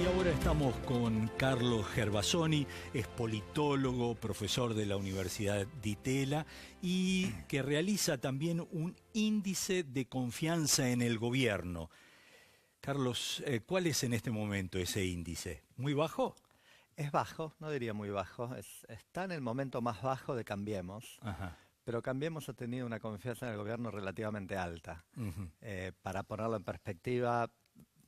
ahora estamos con Carlos Gervasoni, es politólogo, profesor de la Universidad de Itela y que realiza también un índice de confianza en el gobierno. Carlos, ¿cuál es en este momento ese índice? ¿Muy bajo? Es bajo, no diría muy bajo, está en el momento más bajo de Cambiemos, Ajá. pero Cambiemos ha tenido una confianza en el gobierno relativamente alta. Para ponerlo en perspectiva,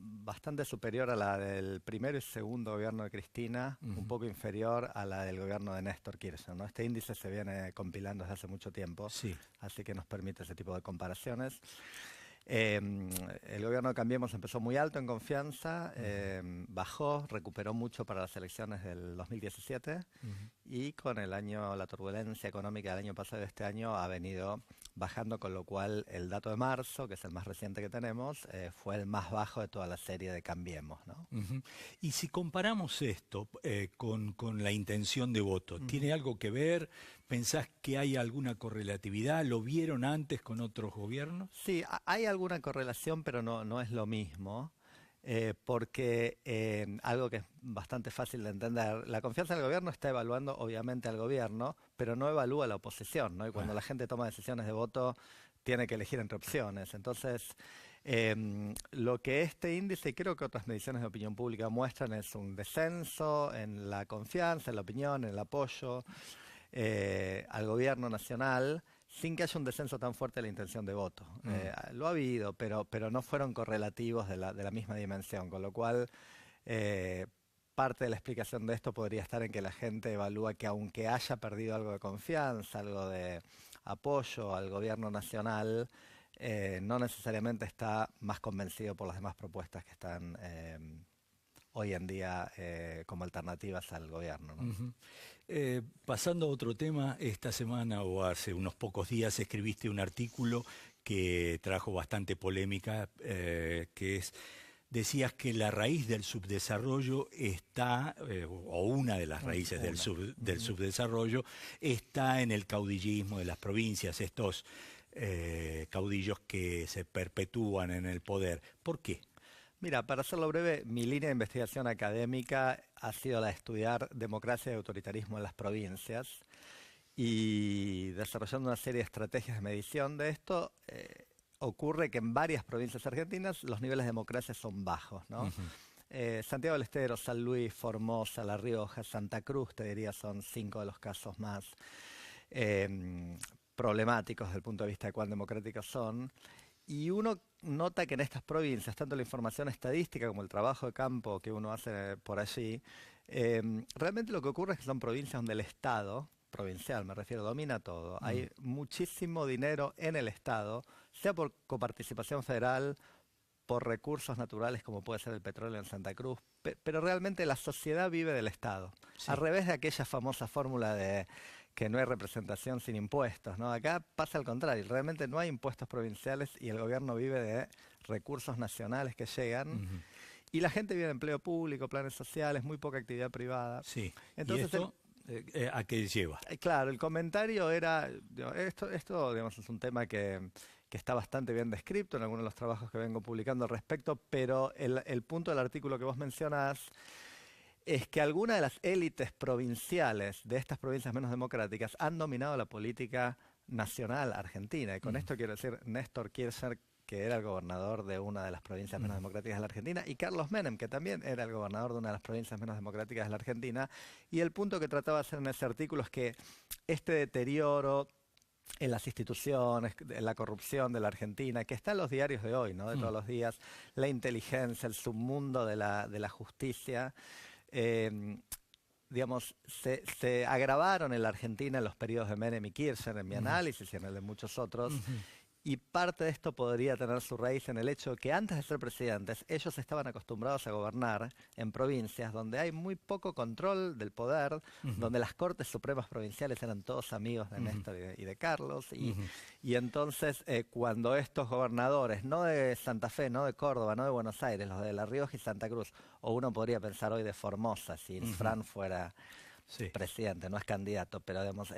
bastante superior a la del primero y segundo gobierno de Cristina, un poco inferior a la del gobierno de Néstor Kirchner, ¿no? Este índice se viene compilando desde hace mucho tiempo, Sí. así que nos permite ese tipo de comparaciones. El gobierno de Cambiemos empezó muy alto en confianza, bajó, recuperó mucho para las elecciones del 2017 y con la turbulencia económica del año pasado y de este año ha venido bajando, con lo cual el dato de marzo, que es el más reciente que tenemos, fue el más bajo de toda la serie de Cambiemos, ¿no? Y si comparamos esto con la intención de voto, ¿tiene algo que ver? ¿Pensás que hay alguna correlatividad? ¿Lo vieron antes con otros gobiernos? Sí, hay alguna correlación, pero no es lo mismo. Porque algo que es bastante fácil de entender, la confianza en el gobierno está evaluando obviamente al gobierno, pero no evalúa la oposición, ¿no? Y cuando la gente toma decisiones de voto, tiene que elegir entre opciones. Entonces, lo que este índice y creo que otras mediciones de opinión pública muestran es un descenso en la confianza, en la opinión, en el apoyo al gobierno nacional, sin que haya un descenso tan fuerte de la intención de voto. Lo ha habido, pero no fueron correlativos de la misma dimensión, con lo cual parte de la explicación de esto podría estar en que la gente evalúa que aunque haya perdido algo de confianza, algo de apoyo al gobierno nacional, no necesariamente está más convencido por las demás propuestas que están hoy en día como alternativas al gobierno, ¿no? Pasando a otro tema, esta semana o hace unos pocos días escribiste un artículo que trajo bastante polémica, decías que la raíz del subdesarrollo está, o una de las raíces del subdesarrollo, está en el caudillismo de las provincias, estos caudillos que se perpetúan en el poder. ¿Por qué? Mira, para hacerlo breve, mi línea de investigación académica ha sido la de estudiar democracia y autoritarismo en las provincias y desarrollando una serie de estrategias de medición de esto, ocurre que en varias provincias argentinas los niveles de democracia son bajos, ¿no? Santiago del Estero, San Luis, Formosa, La Rioja, Santa Cruz, te diría, son 5 de los casos más problemáticos desde el punto de vista de cuán democráticos son. Y uno nota que en estas provincias, tanto la información estadística como el trabajo de campo que uno hace por allí, realmente lo que ocurre es que son provincias donde el Estado, provincial me refiero, domina todo. Hay muchísimo dinero en el Estado, sea por coparticipación federal, por recursos naturales como puede ser el petróleo en Santa Cruz, pero realmente la sociedad vive del Estado. Sí. Al revés de aquella famosa fórmula de que no hay representación sin impuestos, ¿no? Acá pasa al contrario, realmente no hay impuestos provinciales y el gobierno vive de recursos nacionales que llegan y la gente vive de empleo público, planes sociales, muy poca actividad privada. Sí. Entonces, ¿Y esto a qué lleva? Claro, el comentario era, esto digamos, es un tema que está bastante bien descrito en algunos de los trabajos que vengo publicando al respecto, pero el punto del artículo que vos mencionás es que algunas de las élites provinciales de estas provincias menos democráticas han dominado la política nacional argentina. Y con esto quiero decir Néstor Kirchner, que era el gobernador de una de las provincias menos democráticas de la Argentina, y Carlos Menem, que también era el gobernador de una de las provincias menos democráticas de la Argentina. Y el punto que trataba de hacer en ese artículo es que este deterioro en las instituciones, en la corrupción de la Argentina, que está en los diarios de hoy, ¿no? De todos los días, la inteligencia, el submundo de la justicia, digamos, se agravaron en la Argentina en los periodos de Menem y Kirchner, en mi análisis y en el de muchos otros. Y parte de esto podría tener su raíz en el hecho de que antes de ser presidentes, ellos estaban acostumbrados a gobernar en provincias donde hay muy poco control del poder, donde las Cortes Supremas Provinciales eran todos amigos de Néstor y de Carlos. Y entonces, cuando estos gobernadores, no de Santa Fe, no de Córdoba, no de Buenos Aires, los de La Rioja y Santa Cruz, o uno podría pensar hoy de Formosa, si Fran fuera presidente, no es candidato, pero digamos,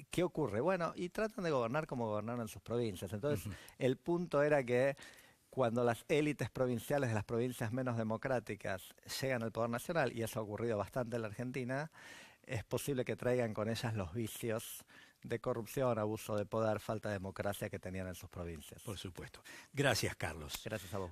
¿qué ocurre? Bueno, y tratan de gobernar como gobernaron en sus provincias. Entonces, el punto era que cuando las élites provinciales de las provincias menos democráticas llegan al poder nacional, y eso ha ocurrido bastante en la Argentina, es posible que traigan con ellas los vicios de corrupción, abuso de poder, falta de democracia que tenían en sus provincias. Por supuesto. Gracias, Carlos. Gracias a vos.